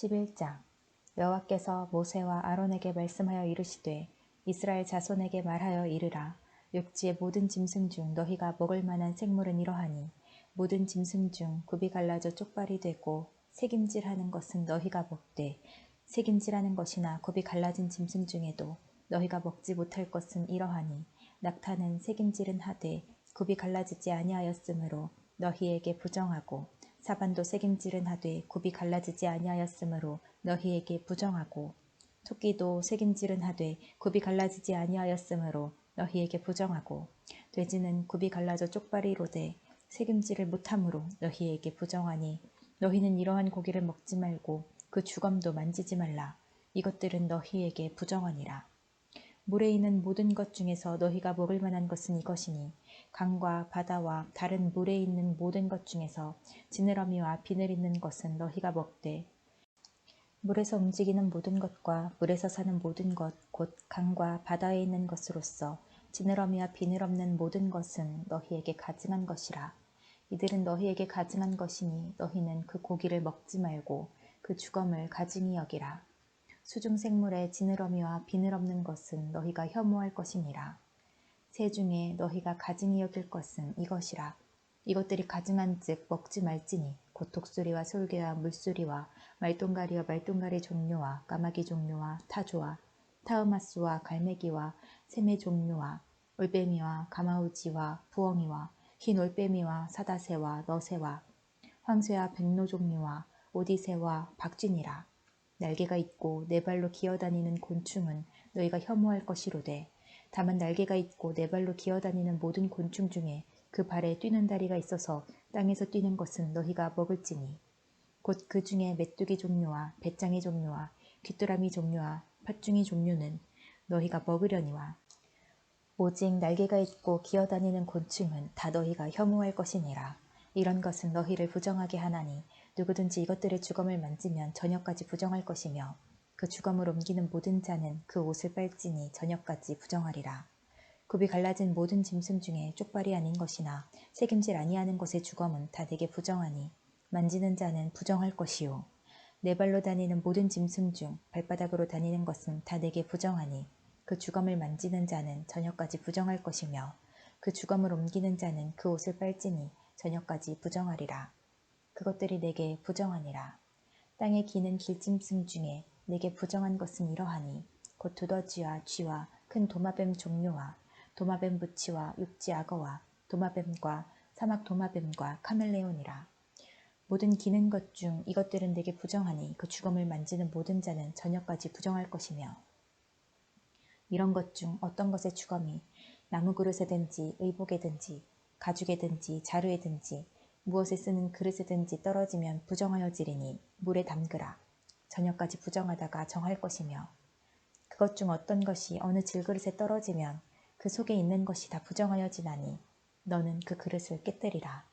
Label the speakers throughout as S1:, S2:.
S1: 11장 여호와께서 모세와 아론에게 말씀하여 이르시되 이스라엘 자손에게 말하여 이르라. 육지의 모든 짐승 중 너희가 먹을 만한 생물은 이러하니 모든 짐승 중 굽이 갈라져 쪽발이 되고 새김질하는 것은 너희가 먹되 새김질하는 것이나 굽이 갈라진 짐승 중에도 너희가 먹지 못할 것은 이러하니 낙타는 새김질은 하되 굽이 갈라지지 아니하였으므로 너희에게 부정하고 사반도 새김질은 하되 굽이 갈라지지 아니하였으므로 너희에게 부정하고 토끼도 새김질은 하되 굽이 갈라지지 아니하였으므로 너희에게 부정하고 돼지는 굽이 갈라져 쪽발이로되 새김질을 못함으로 너희에게 부정하니 너희는 이러한 고기를 먹지 말고 그 주검도 만지지 말라. 이것들은 너희에게 부정하니라. 물에 있는 모든 것 중에서 너희가 먹을 만한 것은 이것이니 강과 바다와 다른 물에 있는 모든 것 중에서 지느러미와 비늘 있는 것은 너희가 먹되 물에서 움직이는 모든 것과 물에서 사는 모든 것 곧 강과 바다에 있는 것으로서 지느러미와 비늘 없는 모든 것은 너희에게 가증한 것이라. 이들은 너희에게 가증한 것이니 너희는 그 고기를 먹지 말고 그 주검을 가증히 여기라. 수중 생물의 지느러미와 비늘 없는 것은 너희가 혐오할 것이니라. 새 중에 너희가 가증히 여길 것은 이것이라. 이것들이 가증한즉 먹지 말지니 곧 독수리와 솔개와 물수리와 말똥가리와 말똥가리 종류와 까마귀 종류와 타조와 타흐마스와 갈매기와 새매 종류와 올빼미와 가마우지와 부엉이와 흰 올빼미와 사다새와 너새와 황새와 백로 종류와 오디새와 박쥐니라. 날개가 있고 네 발로 기어다니는 곤충은 너희가 혐오할 것이로되 다만 날개가 있고 네 발로 기어다니는 모든 곤충 중에 그 발에 뛰는 다리가 있어서 땅에서 뛰는 것은 너희가 먹을지니 곧 그 중에 메뚜기 종류와 배짱이 종류와 귀뚜라미 종류와 팥중이 종류는 너희가 먹으려니와 오직 날개가 있고 기어다니는 곤충은 다 너희가 혐오할 것이니라. 이런 것은 너희를 부정하게 하나니 누구든지 이것들의 주검을 만지면 저녁까지 부정할 것이며 그 주검을 옮기는 모든 자는 그 옷을 빨지니 저녁까지 부정하리라. 굽이 갈라진 모든 짐승 중에 쪽발이 아닌 것이나 새김질 아니하는 것의 주검은 다 내게 부정하니 만지는 자는 부정할 것이요 네 발로 다니는 모든 짐승 중 발바닥으로 다니는 것은 다 내게 부정하니 그 주검을 만지는 자는 저녁까지 부정할 것이며 그 주검을 옮기는 자는 그 옷을 빨지니 저녁까지 부정하리라. 그것들이 내게 부정하니라. 땅에 기는 길짐승 중에 내게 부정한 것은 이러하니 곧 두더지와 쥐와 큰 도마뱀 종류와 도마뱀 부치와 육지 악어와 도마뱀과 사막 도마뱀과 카멜레온이라. 모든 기는 것 중 이것들은 내게 부정하니 그 주검을 만지는 모든 자는 저녁까지 부정할 것이며 이런 것 중 어떤 것의 주검이 나무 그릇에든지 의복에든지 가죽에든지 자루에든지 무엇에 쓰는 그릇에든지 떨어지면 부정하여지리니 물에 담그라. 저녁까지 부정하다가 정할 것이며 그것 중 어떤 것이 어느 질그릇에 떨어지면 그 속에 있는 것이 다 부정하여지나니 너는 그 그릇을 깨뜨리라.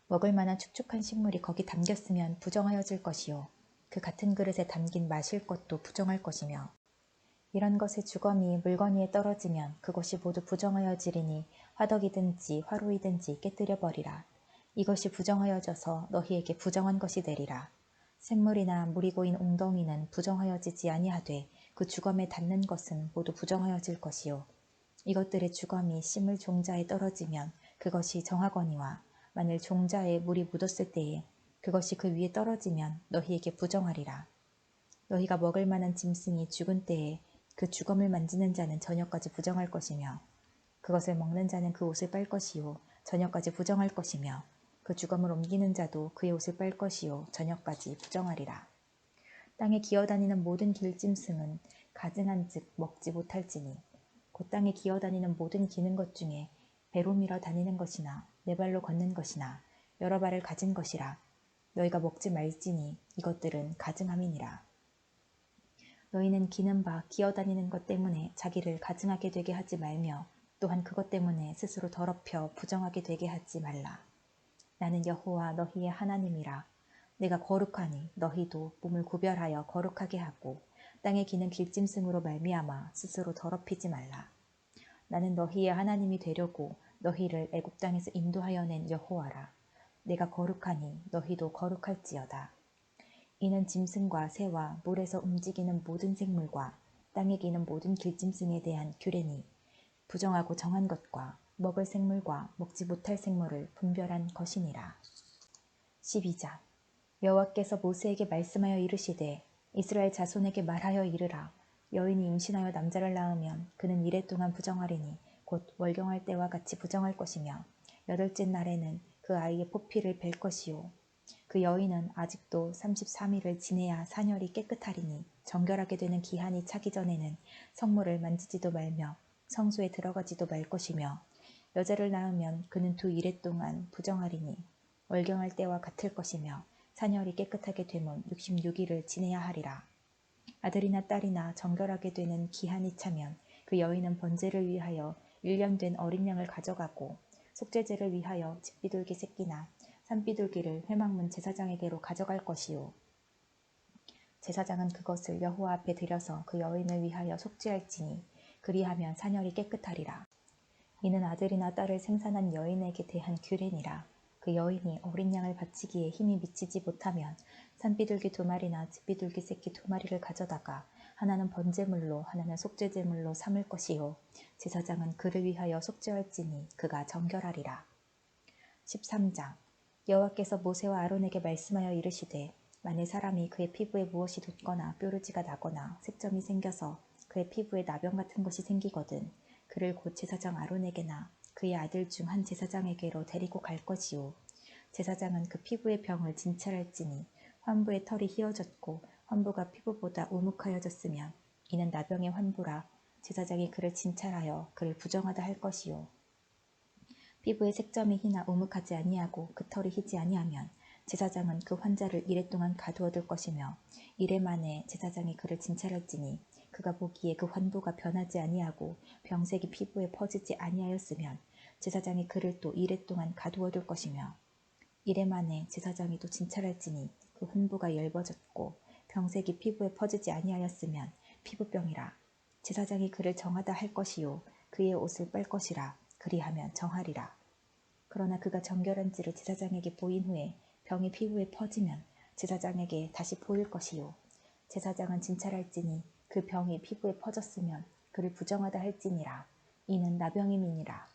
S1: 먹을 만한 축축한 식물이 거기 담겼으면 부정하여질 것이요 그 같은 그릇에 담긴 마실 것도 부정할 것이며 이런 것의 주검이 물건위에 떨어지면 그것이 모두 부정하여지리니 화덕이든지 화로이든지 깨뜨려 버리라. 이것이 부정하여져서 너희에게 부정한 것이 되리라. 샘물이나 물이 고인 웅덩이는 부정하여지지 아니하되 그 주검에 닿는 것은 모두 부정하여질 것이요 이것들의 주검이 심을 종자에 떨어지면 그것이 정하거니와 만일 종자에 물이 묻었을 때에 그것이 그 위에 떨어지면 너희에게 부정하리라. 너희가 먹을 만한 짐승이 죽은 때에 그 주검을 만지는 자는 저녁까지 부정할 것이며 그것을 먹는 자는 그 옷을 빨 것이요 저녁까지 부정할 것이며 그 주검을 옮기는 자도 그의 옷을 빨 것이요 저녁까지 부정하리라. 땅에 기어다니는 모든 길짐승은 가증한즉 먹지 못할지니 곧 땅에 기어다니는 모든 기는 것 중에 배로 밀어 다니는 것이나 네 발로 걷는 것이나 여러 발을 가진 것이라. 너희가 먹지 말지니 이것들은 가증함이니라. 너희는 기는 바 기어다니는 것 때문에 자기를 가증하게 되게 하지 말며 또한 그것 때문에 스스로 더럽혀 부정하게 되게 하지 말라. 나는 여호와 너희의 하나님이라. 내가 거룩하니 너희도 몸을 구별하여 거룩하게 하고 땅에 기는 길짐승으로 말미암아 스스로 더럽히지 말라. 나는 너희의 하나님이 되려고 너희를 애굽 땅에서 인도하여 낸 여호와라. 내가 거룩하니 너희도 거룩할지어다. 이는 짐승과 새와 물에서 움직이는 모든 생물과 땅에 기는 모든 길짐승에 대한 규례니 부정하고 정한 것과 먹을 생물과 먹지 못할 생물을 분별한 것이니라. 12장 여호와께서 모세에게 말씀하여 이르시되 이스라엘 자손에게 말하여 이르라. 여인이 임신하여 남자를 낳으면 그는 이레 동안 부정하리니 곧 월경할 때와 같이 부정할 것이며 8째 날에는 그 아이의 포피를 벨 것이요. 그 여인은 아직도 33일을 지내야 사녀리 깨끗하리니 정결하게 되는 기한이 차기 전에는 성물을 만지지도 말며 성소에 들어가지도 말 것이며 여자를 낳으면 그는 2일에 동안 부정하리니 월경할 때와 같을 것이며 사녀리 깨끗하게 되면 66일을 지내야 하리라. 아들이나 딸이나 정결하게 되는 기한이 차면 그 여인은 번제를 위하여 1년 된 어린 양을 가져가고 속죄제를 위하여 집비둘기 새끼나 산비둘기를 회막문 제사장에게로 가져갈 것이요. 제사장은 그것을 여호와 앞에 들여서 그 여인을 위하여 속죄할지니 그리하면 사녀리 깨끗하리라. 이는 아들이나 딸을 생산한 여인에게 대한 규례니라. 그 여인이 어린 양을 바치기에 힘이 미치지 못하면 산비둘기 2마리나 집비둘기 새끼 2마리를 가져다가 하나는 번제물로 하나는 속죄제물로 삼을 것이요. 제사장은 그를 위하여 속죄할지니 그가 정결하리라. 13장 여호와께서 모세와 아론에게 말씀하여 이르시되 만일 사람이 그의 피부에 무엇이 돋거나 뾰루지가 나거나 색점이 생겨서 그의 피부에 나병 같은 것이 생기거든 그를 곧 제사장 아론에게나 그의 아들 중 한 제사장에게로 데리고 갈 것이요. 제사장은 그 피부의 병을 진찰할지니 환부의 털이 휘어졌고 환부가 피부보다 우묵하여졌으면 이는 나병의 환부라. 제사장이 그를 진찰하여 그를 부정하다 할 것이요. 피부의 색점이 희나 우묵하지 아니하고 그 털이 희지 아니하면 제사장은 그 환자를 이레 동안 가두어둘 것이며 이레 만에 제사장이 그를 진찰할지니 그가 보기에 그 환부가 변하지 아니하고 병색이 피부에 퍼지지 아니하였으면 제사장이 그를 또 이레 동안 가두어둘 것이며 이레 만에 제사장이 또 진찰할지니 그 환부가 엷어졌고 병색이 피부에 퍼지지 아니하였으면 피부병이라. 제사장이 그를 정하다 할 것이요 그의 옷을 빨 것이라. 그리하면 정하리라. 그러나 그가 정결한지를 제사장에게 보인 후에 병이 피부에 퍼지면 제사장에게 다시 보일 것이요. 제사장은 진찰할지니 그 병이 피부에 퍼졌으면 그를 부정하다 할지니라. 이는 나병임이니라.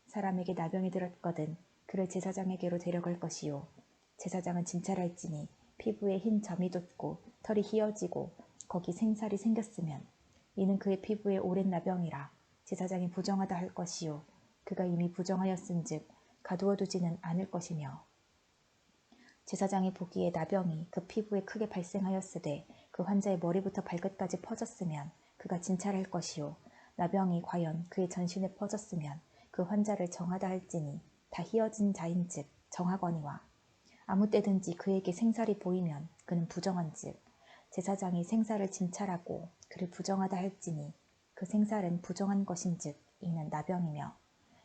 S1: 사람에게 나병이 들었거든 그를 제사장에게로 데려갈 것이요. 제사장은 진찰할지니 피부에 흰 점이 돋고 털이 휘어지고 거기 생살이 생겼으면 이는 그의 피부에 오랜 나병이라. 제사장이 부정하다 할 것이요. 그가 이미 부정하였은즉 가두어두지는 않을 것이며 제사장이 보기에 나병이 그 피부에 크게 발생하였으되 그 환자의 머리부터 발끝까지 퍼졌으면 그가 진찰할 것이요. 나병이 과연 그의 전신에 퍼졌으면 그 환자를 정하다 할지니 다 휘어진 자인즉 정하거니와 아무 때든지 그에게 생살이 보이면 그는 부정한즉 제사장이 생살을 진찰하고 그를 부정하다 할지니 그 생살은 부정한 것인즉 이는 나병이며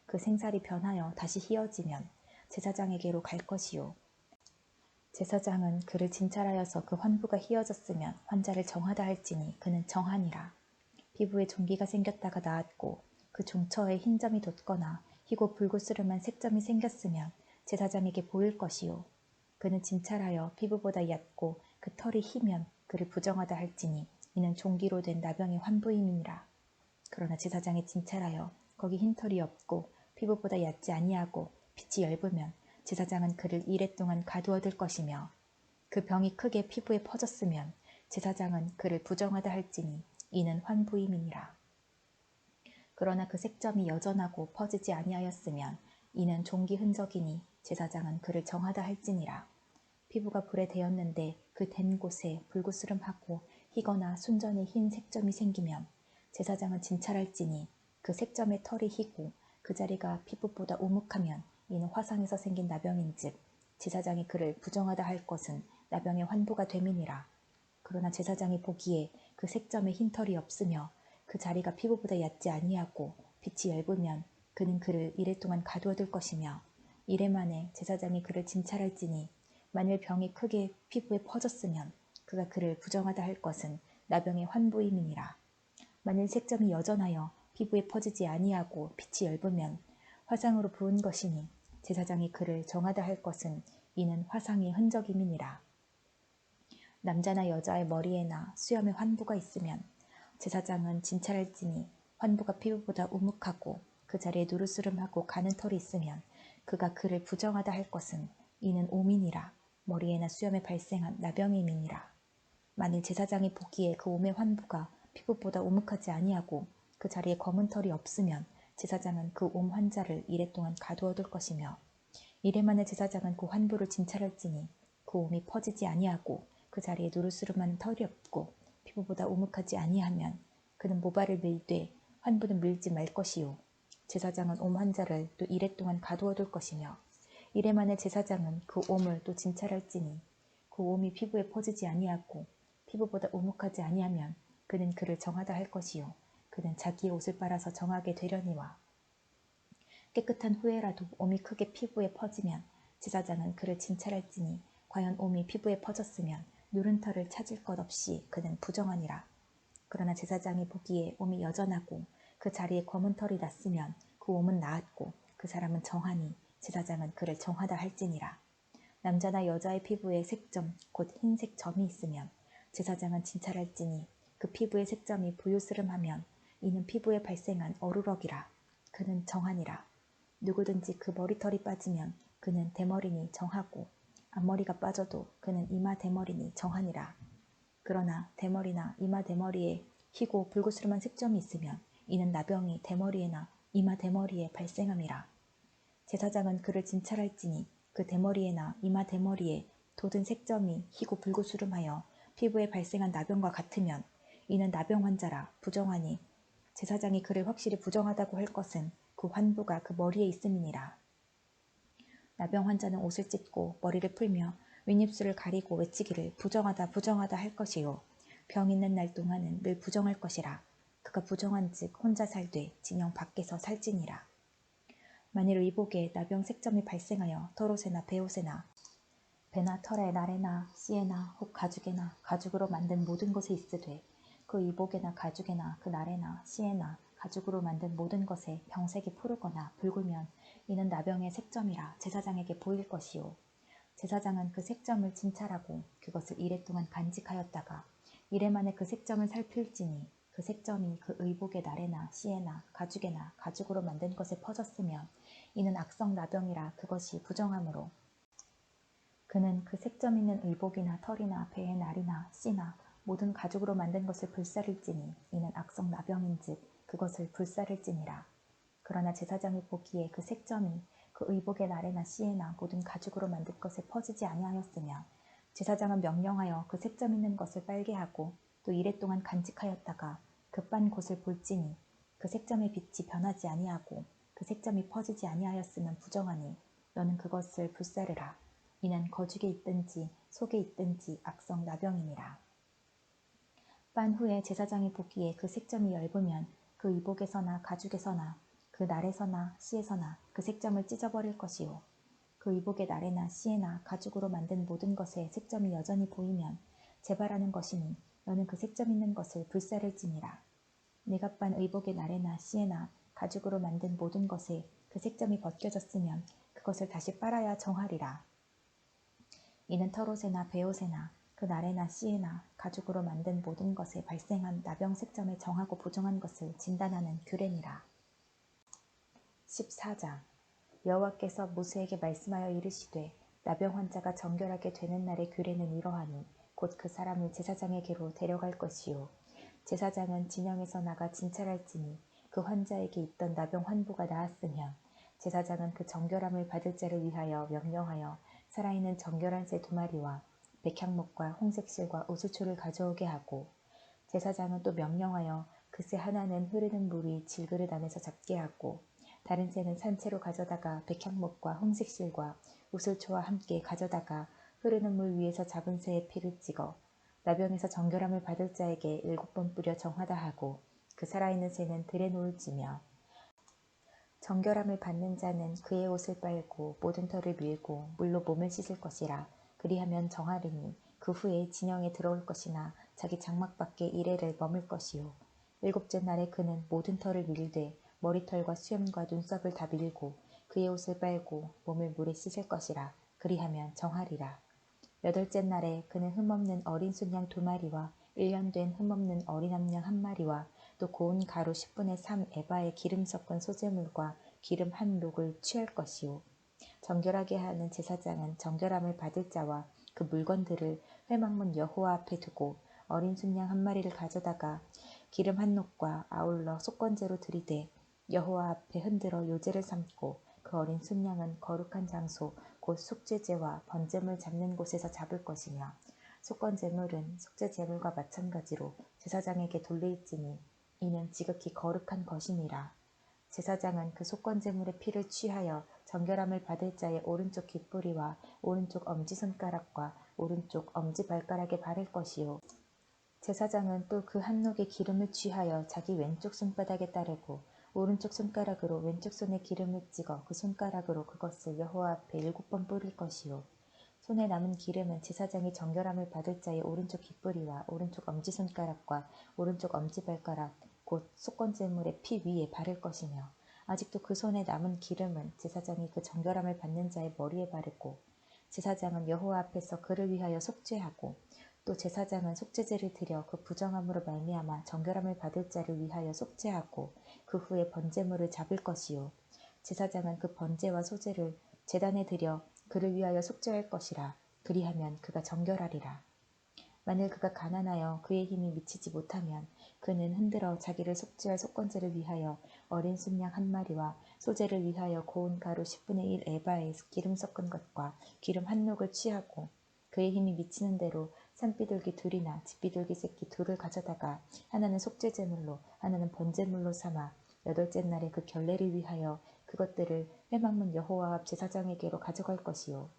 S1: 그 생살이 변하여 다시 휘어지면 제사장에게로 갈 것이요. 제사장은 그를 진찰하여서 그 환부가 휘어졌으면 환자를 정하다 할지니 그는 정하니라. 피부에 종기가 생겼다가 나았고 그 종처에 흰 점이 돋거나 희고 불구스름한 색점이 생겼으면 제사장에게 보일 것이요. 그는 진찰하여 피부보다 얕고 그 털이 희면 그를 부정하다 할지니 이는 종기로 된 나병의 환부임이니라. 그러나 제사장이 진찰하여 거기 흰 털이 없고 피부보다 얕지 아니하고 빛이 엷으면 제사장은 그를 이레 동안 가두어둘 것이며 그 병이 크게 피부에 퍼졌으면 제사장은 그를 부정하다 할지니 이는 환부임이니라. 그러나 그 색점이 여전하고 퍼지지 아니하였으면 이는 종기 흔적이니 제사장은 그를 정하다 할지니라. 피부가 불에 대었는데 그 댄 곳에 불구스름하고 희거나 순전히 흰 색점이 생기면 제사장은 진찰할지니 그 색점의 털이 희고 그 자리가 피부보다 우묵하면 이는 화상에서 생긴 나병인즉 제사장이 그를 부정하다 할 것은 나병의 환부가 됨이니라. 그러나 제사장이 보기에 그 색점에 흰 털이 없으며 그 자리가 피부보다 얕지 아니하고 빛이 엷으면 그는 그를 이레 동안 가두어둘 것이며 이레 만에 제사장이 그를 진찰할지니 만일 병이 크게 피부에 퍼졌으면 그가 그를 부정하다 할 것은 나병의 환부임이니라. 만일 색점이 여전하여 피부에 퍼지지 아니하고 빛이 엷으면 화상으로 부은 것이니 제사장이 그를 정하다 할 것은 이는 화상의 흔적임이니라. 남자나 여자의 머리에나 수염에 환부가 있으면 제사장은 진찰할지니 환부가 피부보다 우묵하고 그 자리에 누르스름하고 가는 털이 있으면 그가 그를 부정하다 할 것은 이는 오민이라 머리에나 수염에 발생한 나병임이니라. 만일 제사장이 보기에 그 옴의 환부가 피부보다 우묵하지 아니하고 그 자리에 검은 털이 없으면 제사장은 그 옴 환자를 이랫동안 가두어둘 것이며 이래 만에 제사장은 그 환부를 진찰할지니 그 옴이 퍼지지 아니하고 그 자리에 누르스름한 털이 없고 피부보다 우묵하지 아니하면 그는 모발을 밀되 환부는 밀지 말 것이요 제사장은 옴 환자를 또 이랫동안 가두어둘 것이며 이래 만에 제사장은 그 옴을 또 진찰할지니 그 옴이 피부에 퍼지지 아니하고 피부보다 우묵하지 아니하면 그는 그를 정하다 할 것이요 그는 자기의 옷을 빨아서 정하게 되려니와 깨끗한 후에라도 옴이 크게 피부에 퍼지면 제사장은 그를 진찰할지니 과연 옴이 피부에 퍼졌으면 누른 털을 찾을 것 없이 그는 부정하니라. 그러나 제사장이 보기에 옴이 여전하고 그 자리에 검은 털이 났으면 그 옴은 나았고 그 사람은 정하니 제사장은 그를 정하다 할지니라. 남자나 여자의 피부에 색점 곧 흰색 점이 있으면 제사장은 진찰할지니 그 피부의 색점이 부유스름하면 이는 피부에 발생한 어루럭이라. 그는 정하니라. 누구든지 그 머리털이 빠지면 그는 대머리니 정하고 앞머리가 빠져도 그는 이마 대머리니 정하니라. 그러나 대머리나 이마 대머리에 희고 불구스름한 색점이 있으면 이는 나병이 대머리에나 이마 대머리에 발생함이라. 제사장은 그를 진찰할지니 그 대머리에나 이마 대머리에 돋은 색점이 희고 불구스름하여 피부에 발생한 나병과 같으면 이는 나병 환자라 부정하니 제사장이 그를 확실히 부정하다고 할 것은 그 환부가 그 머리에 있음이니라. 나병 환자는 옷을 찢고 머리를 풀며 윗입술을 가리고 외치기를 부정하다 부정하다 할 것이요 병 있는 날 동안은 늘 부정할 것이라. 그가 부정한즉 혼자 살되 진영 밖에서 살지니라. 만일 의복에 나병 색점이 발생하여 털옷에나 베옷에나 배나 털에 날에나 씨에나 혹 가죽에나 가죽으로 만든 모든 것에 있으되 그 의복에나 가죽에나 그 날에나 씨에나 가죽으로 만든 모든 것에 병색이 푸르거나 붉으면 이는 나병의 색점이라 제사장에게 보일 것이요 제사장은 그 색점을 진찰하고 그것을 이랫동안 간직하였다가 이래 만에 그 색점을 살필지니 그 색점이 그 의복의 날에나 씨에나 가죽에나 가죽으로 만든 것에 퍼졌으면 이는 악성 나병이라 그것이 부정하므로 그는 그 색점 있는 의복이나 털이나 배의 날이나 씨나 모든 가죽으로 만든 것을 불사를지니 이는 악성 나병인즉 그것을 불사를지니라. 그러나 제사장이 보기에 그 색점이 그 의복의 날에나 씨에나 모든 가죽으로 만든 것에 퍼지지 아니하였으며 제사장은 명령하여 그 색점 있는 것을 빨게 하고 또 이랫동안 간직하였다가 급반 곳을 볼지니 그 색점의 빛이 변하지 아니하고 그 색점이 퍼지지 아니하였으면 부정하니 너는 그것을 불사르라. 이는 거죽에 있든지 속에 있든지 악성 나병이니라. 빤 후에 제사장이 보기에 그 색점이 엷으면 그 의복에서나 가죽에서나 그 날에서나 씨에서나 그 색점을 찢어버릴 것이요 그 의복의 날에나 씨에나 가죽으로 만든 모든 것에 색점이 여전히 보이면 재발하는 것이니 너는 그 색점 있는 것을 불사를지니라. 네가 빤 의복의 날에나 씨에나 가죽으로 만든 모든 것에 그 색점이 벗겨졌으면 그것을 다시 빨아야 정하리라. 이는 털옷에나 베옷에나 그 날에나 씨에나 가죽으로 만든 모든 것에 발생한 나병 색점에 정하고 부정한 것을 진단하는 규례니라. 14장 여호와께서 모세에게 말씀하여 이르시되 나병 환자가 정결하게 되는 날의 규례는 이러하니 곧 그 사람을 제사장에게로 데려갈 것이요 제사장은 진영에서 나가 진찰할지니 그 환자에게 있던 나병 환부가 나았으면 제사장은 그 정결함을 받을 자를 위하여 명령하여 살아있는 정결한 새 2마리와 백향목과 홍색실과 우수초를 가져오게 하고 제사장은 또 명령하여 그 새 하나는 흐르는 물이 질그릇 안에서 잡게 하고 다른 새는 산채로 가져다가 백향목과 홍색실과 우슬초와 함께 가져다가 흐르는 물 위에서 잡은 새의 피를 찍어 나병에서 정결함을 받을 자에게 7번 뿌려 정하다 하고 그 살아있는 새는 들에 놓을지며 정결함을 받는 자는 그의 옷을 빨고 모든 털을 밀고 물로 몸을 씻을 것이라. 그리하면 정하리니 그 후에 진영에 들어올 것이나 자기 장막 밖에 이레를 머물 것이요 7째 날에 그는 모든 털을 밀되 머리털과 수염과 눈썹을 다 밀고 그의 옷을 빨고 몸을 물에 씻을 것이라. 그리하면 정하리라. 8째 날에 그는 흠없는 어린 순양 2마리와 1년 된 흠없는 어린 암양 1마리와 또 고운 가루 10분의 3 에바의 기름 섞은 소재물과 기름 한 록을 취할 것이요. 정결하게 하는 제사장은 정결함을 받을 자와 그 물건들을 회막문 여호와 앞에 두고 어린 순양 1마리를 가져다가 기름 한 록과 아울러 속건제로 드리되 여호와 앞에 흔들어 요제를 삼고 그 어린 순양은 거룩한 장소 곧 속죄제와 번제물 잡는 곳에서 잡을 것이며 속건제물은 속죄제물과 마찬가지로 제사장에게 돌릴지니 이는 지극히 거룩한 것이니라. 제사장은 그 속건제물의 피를 취하여 정결함을 받을 자의 오른쪽 귓뿌리와 오른쪽 엄지손가락과 오른쪽 엄지발가락에 바를 것이요. 제사장은 또 그 한 녹의 기름을 취하여 자기 왼쪽 손바닥에 따르고 오른쪽 손가락으로 왼쪽 손에 기름을 찍어 그 손가락으로 그것을 여호와 앞에 7번 뿌릴 것이요. 손에 남은 기름은 제사장이 정결함을 받을 자의 오른쪽 귓뿌리와 오른쪽 엄지손가락과 오른쪽 엄지발가락 곧 속건제물의 피 위에 바를 것이며 아직도 그 손에 남은 기름은 제사장이 그 정결함을 받는 자의 머리에 바르고 제사장은 여호와 앞에서 그를 위하여 속죄하고 또 제사장은 속죄제를 드려 그 부정함으로 말미암아 정결함을 받을 자를 위하여 속죄하고 그 후에 번제물을 잡을 것이요. 제사장은 그 번제와 소제를 제단에 드려 그를 위하여 속죄할 것이라. 그리하면 그가 정결하리라. 만일 그가 가난하여 그의 힘이 미치지 못하면 그는 흔들어 자기를 속죄할 속건제를 위하여 어린 순양 1마리와 소제를 위하여 고운 가루 10분의 1 에바에 기름 섞은 것과 기름 한 록을 취하고 그의 힘이 미치는 대로 산비둘기 2이나 집비둘기 새끼 2를 가져다가 하나는 속죄제물로 하나는 번제물로 삼아 8째 날에 그 결례를 위하여 그것들을 회막문 여호와 앞 제사장에게로 가져갈 것이요.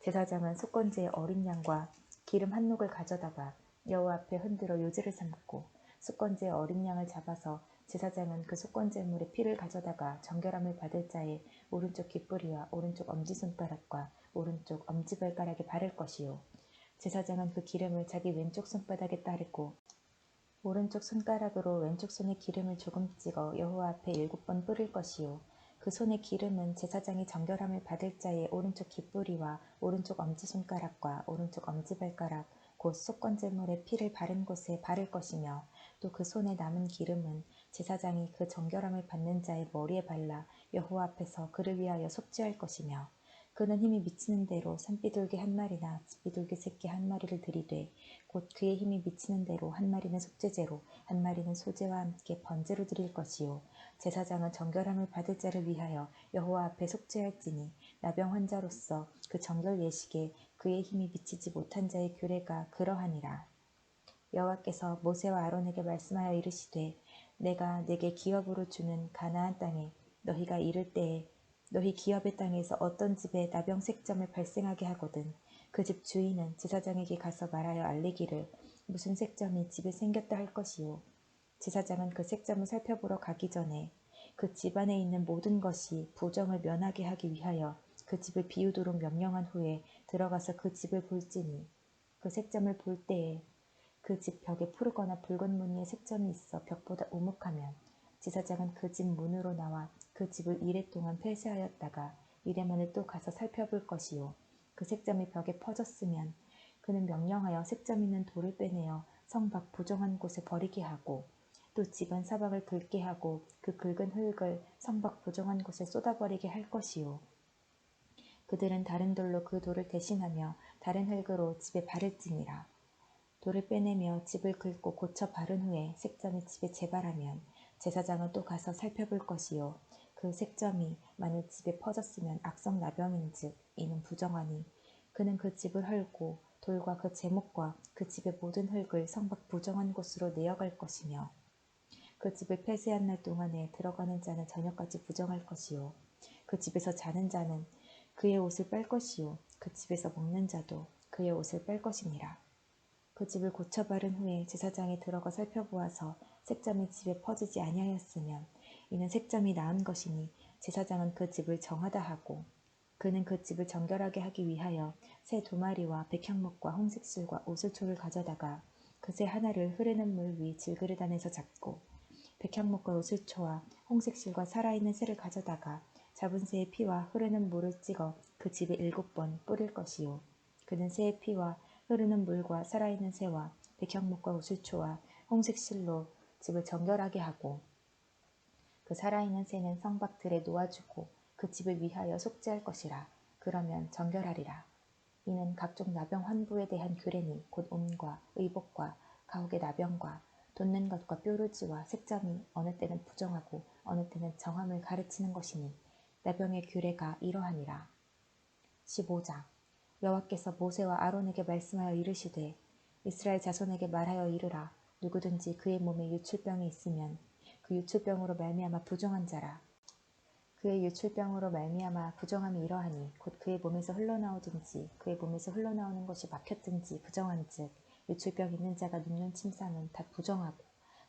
S1: 제사장은 속건제의 어린 양과 기름 한 록을 가져다가 여호와 앞에 흔들어 요제를 삼고 속건제의 어린 양을 잡아서 제사장은 그 속건제물의 피를 가져다가 정결함을 받을 자의 오른쪽 귓뿌리와 오른쪽 엄지손가락과 오른쪽 엄지발가락에 바를 것이요. 제사장은 그 기름을 자기 왼쪽 손바닥에 따르고 오른쪽 손가락으로 왼쪽 손에 기름을 조금 찍어 여호와 앞에 7번 뿌릴 것이요. 그 손의 기름은 제사장이 정결함을 받을 자의 오른쪽 귓뿌리와 오른쪽 엄지손가락과 오른쪽 엄지발가락 곧 속건제물의 피를 바른 곳에 바를 것이며 또 그 손에 남은 기름은 제사장이 그 정결함을 받는 자의 머리에 발라 여호와 앞에서 그를 위하여 속죄할 것이며 그는 힘이 미치는 대로 산비둘기 1마리나 집비둘기 새끼 1마리를 드리되 곧 그의 힘이 미치는 대로 1마리는 속죄제로 1마리는 소제와 함께 번제로 드릴 것이요. 제사장은 정결함을 받을 자를 위하여 여호와 앞에 속죄할지니 나병 환자로서 그 정결 예식에 그의 힘이 미치지 못한 자의 규례가 그러하니라. 여호와께서 모세와 아론에게 말씀하여 이르시되 내가 내게 기업으로 주는 가나안 땅에 너희가 이를 때에 너희 기업의 땅에서 어떤 집에 나병 색점을 발생하게 하거든 그 집 주인은 제사장에게 가서 말하여 알리기를 무슨 색점이 집에 생겼다 할 것이요. 제사장은 그 색점을 살펴보러 가기 전에 그 집 안에 있는 모든 것이 부정을 면하게 하기 위하여 그 집을 비우도록 명령한 후에 들어가서 그 집을 볼지니 그 색점을 볼 때에 그 집 벽에 푸르거나 붉은 무늬의 색점이 있어 벽보다 우묵하면 제사장은 그 집 문으로 나와 그 집을 이레 동안 폐쇄하였다가 이레 만에 또 가서 살펴볼 것이요. 그 색점이 벽에 퍼졌으면 그는 명령하여 색점 있는 돌을 빼내어 성 밖 부정한 곳에 버리게 하고 또 집안 사방을 긁게 하고 그 긁은 흙을 성 밖 부정한 곳에 쏟아버리게 할 것이요. 그들은 다른 돌로 그 돌을 대신하며 다른 흙으로 집에 바를지니라. 돌을 빼내며 집을 긁고 고쳐 바른 후에 색점이 집에 재발하면 제사장은 또 가서 살펴볼 것이요. 그 색점이 만일 집에 퍼졌으면 악성 나병인즉 이는 부정하니 그는 그 집을 헐고 돌과 그 제목과 그 집의 모든 흙을 성 밖 부정한 곳으로 내어갈 것이며 그 집을 폐쇄한 날 동안에 들어가는 자는 저녁까지 부정할 것이요. 그 집에서 자는 자는 그의 옷을 빨 것이요. 그 집에서 먹는 자도 그의 옷을 빨 것이니라. 그 집을 고쳐 바른 후에 제사장이 들어가 살펴보아서 색점이 집에 퍼지지 아니하였으면 이는 색점이 나은 것이니 제사장은 그 집을 정하다 하고 그는 그 집을 정결하게 하기 위하여 새 2마리와 백향목과 홍색실과 오슬초를 가져다가 그 새 하나를 흐르는 물 위 질그릇 안에서 잡고 백향목과 오슬초와 홍색실과 살아있는 새를 가져다가 잡은 새의 피와 흐르는 물을 찍어 그 집에 7번 뿌릴 것이요. 그는 새의 피와 흐르는 물과 살아있는 새와 백향목과 우슬초와 홍색 실로 집을 정결하게 하고 그 살아있는 새는 성박들에 놓아주고 그 집을 위하여 속죄할 것이라. 그러면 정결하리라. 이는 각종 나병 환부에 대한 규례니 곧 옴과 의복과 가옥의 나병과 돋는 것과 뾰루지와 색점이 어느 때는 부정하고 어느 때는 정함을 가르치는 것이니 나병의 규례가 이러하니라. 15장 여호와께서 모세와 아론에게 말씀하여 이르시되 이스라엘 자손에게 말하여 이르라. 누구든지 그의 몸에 유출병이 있으면 그 유출병으로 말미암아 부정한 자라. 그의 유출병으로 말미암아 부정함이 이러하니 곧 그의 몸에서 흘러나오든지 그의 몸에서 흘러나오는 것이 막혔든지 부정한즉 유출병 있는 자가 눕는 침상은 다 부정하고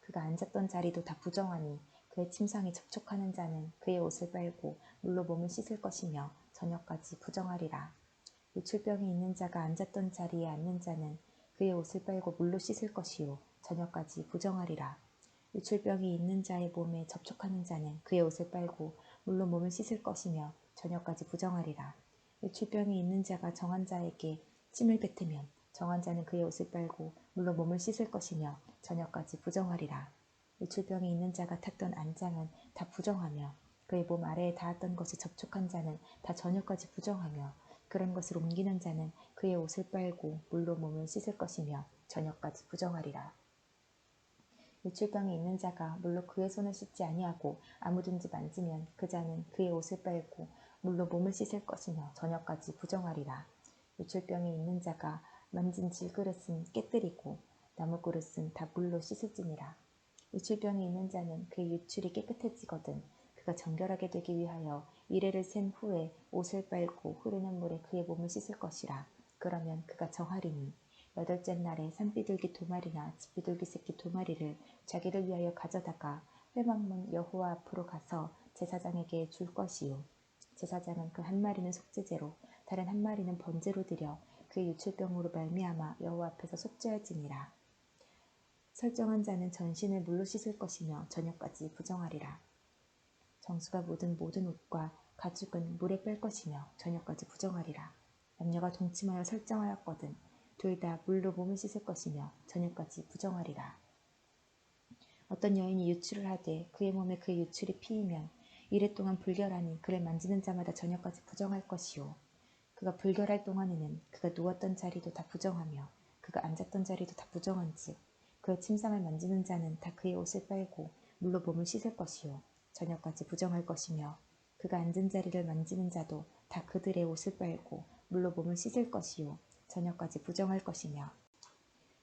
S1: 그가 앉았던 자리도 다 부정하니 그의 침상에 접촉하는 자는 그의 옷을 빨고 물로 몸을 씻을 것이며 저녁까지 부정하리라. 유출병이 있는 자가 앉았던 자리에 앉는 자는 그의 옷을 빨고 물로 씻을 것이요 저녁까지 부정하리라. 유출병이 있는 자의 몸에 접촉하는 자는 그의 옷을 빨고 물로 몸을 씻을 것이며 저녁까지 부정하리라. 유출병이 있는 자가 정한 자에게 침을 뱉으면 정한 자는 그의 옷을 빨고 물로 몸을 씻을 것이며 저녁까지 부정하리라. 유출병이 있는 자가 탔던 안장은 다 부정하며 그의 몸 아래에 닿았던 것이 접촉한 자는 다 저녁까지 부정하며 그런 것을 옮기는 자는 그의 옷을 빨고 물로 몸을 씻을 것이며 저녁까지 부정하리라. 유출병이 있는 자가 물로 그의 손을 씻지 아니하고 아무든지 만지면 그 자는 그의 옷을 빨고 물로 몸을 씻을 것이며 저녁까지 부정하리라. 유출병이 있는 자가 만진 질그릇은 깨뜨리고 나무 그릇은 다 물로 씻을지니라. 유출병이 있는 자는 그의 유출이 깨끗해지거든 그가 정결하게 되기 위하여 이레를 센 후에 옷을 빨고 흐르는 물에 그의 몸을 씻을 것이라. 그러면 그가 정하리니 여덟째 날에 산비둘기 2마리나 집비둘기 새끼 2마리를 자기를 위하여 가져다가 회막문 여호와 앞으로 가서 제사장에게 줄 것이요 제사장은 그 한 마리는 속죄제로 다른 한 마리는 번제로 드려 그의 유출병으로 말미암아 여호와 앞에서 속죄할지니라. 설정한 자는 전신을 물로 씻을 것이며 저녁까지 부정하리라. 정수가 묻은 모든 옷과 가죽은 물에 뺄 것이며 저녁까지 부정하리라. 남녀가 동침하여 설정하였거든 둘 다 물로 몸을 씻을 것이며 저녁까지 부정하리라. 어떤 여인이 유출을 하되 그의 몸에 그의 유출이 피이면 이래 동안 불결하니 그를 만지는 자마다 저녁까지 부정할 것이요 그가 불결할 동안에는 그가 누웠던 자리도 다 부정하며 그가 앉았던 자리도 다 부정한즉 그의 침상을 만지는 자는 다 그의 옷을 빨고 물로 몸을 씻을 것이요 저녁까지 부정할 것이며 그가 앉은 자리를 만지는 자도 다 그들의 옷을 빨고 물로 몸을 씻을 것이요 저녁까지 부정할 것이며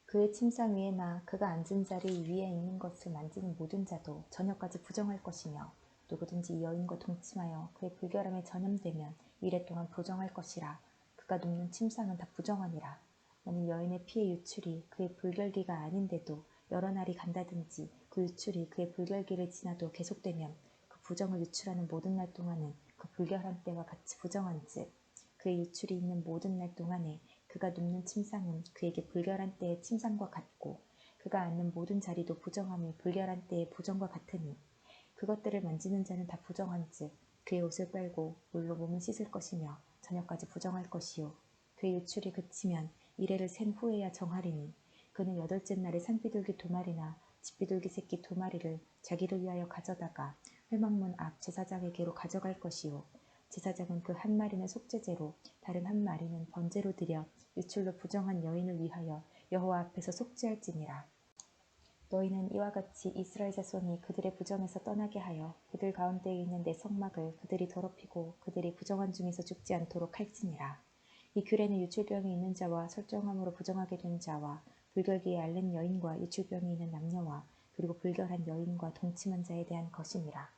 S1: 그의 침상 위에나 그가 앉은 자리 위에 있는 것을 만지는 모든 자도 저녁까지 부정할 것이며 누구든지 이 여인과 동침하여 그의 불결함에 전염되면 이래 동안 부정할 것이라. 그가 눕는 침상은 다 부정하니라. 만일 여인의 피의 유출이 그의 불결기가 아닌데도 여러 날이 간다든지 그 유출이 그의 불결기를 지나도 계속되면 그 부정을 유출하는 모든 날 동안은 그 불결한 때와 같이 부정한즉 그의 유출이 있는 모든 날 동안에 그가 눕는 침상은 그에게 불결한 때의 침상과 같고 그가 앉는 모든 자리도 부정함이 불결한 때의 부정과 같으니 그것들을 만지는 자는 다 부정한즉 그의 옷을 빨고 물로 몸을 씻을 것이며 저녁까지 부정할 것이요 그의 유출이 그치면 이래를 센 후에야 정하리니 그는 여덟째 날에 산비둘기 2마리나 집비둘기 새끼 2마리를 자기를 위하여 가져다가 회막문 앞 제사장에게로 가져갈 것이요 제사장은 그 한 마리는 속죄제로 다른 한 마리는 번제로 드려 유출로 부정한 여인을 위하여 여호와 앞에서 속죄할지니라. 너희는 이와 같이 이스라엘 자손이 그들의 부정에서 떠나게 하여 그들 가운데에 있는 내 성막을 그들이 더럽히고 그들이 부정한 중에서 죽지 않도록 할지니라. 이 규례는 유출병이 있는 자와 설정함으로 부정하게 된 자와 불결기에 앓는 여인과 유출병이 있는 남녀와 그리고 불결한 여인과 동침한 자에 대한 것이니라.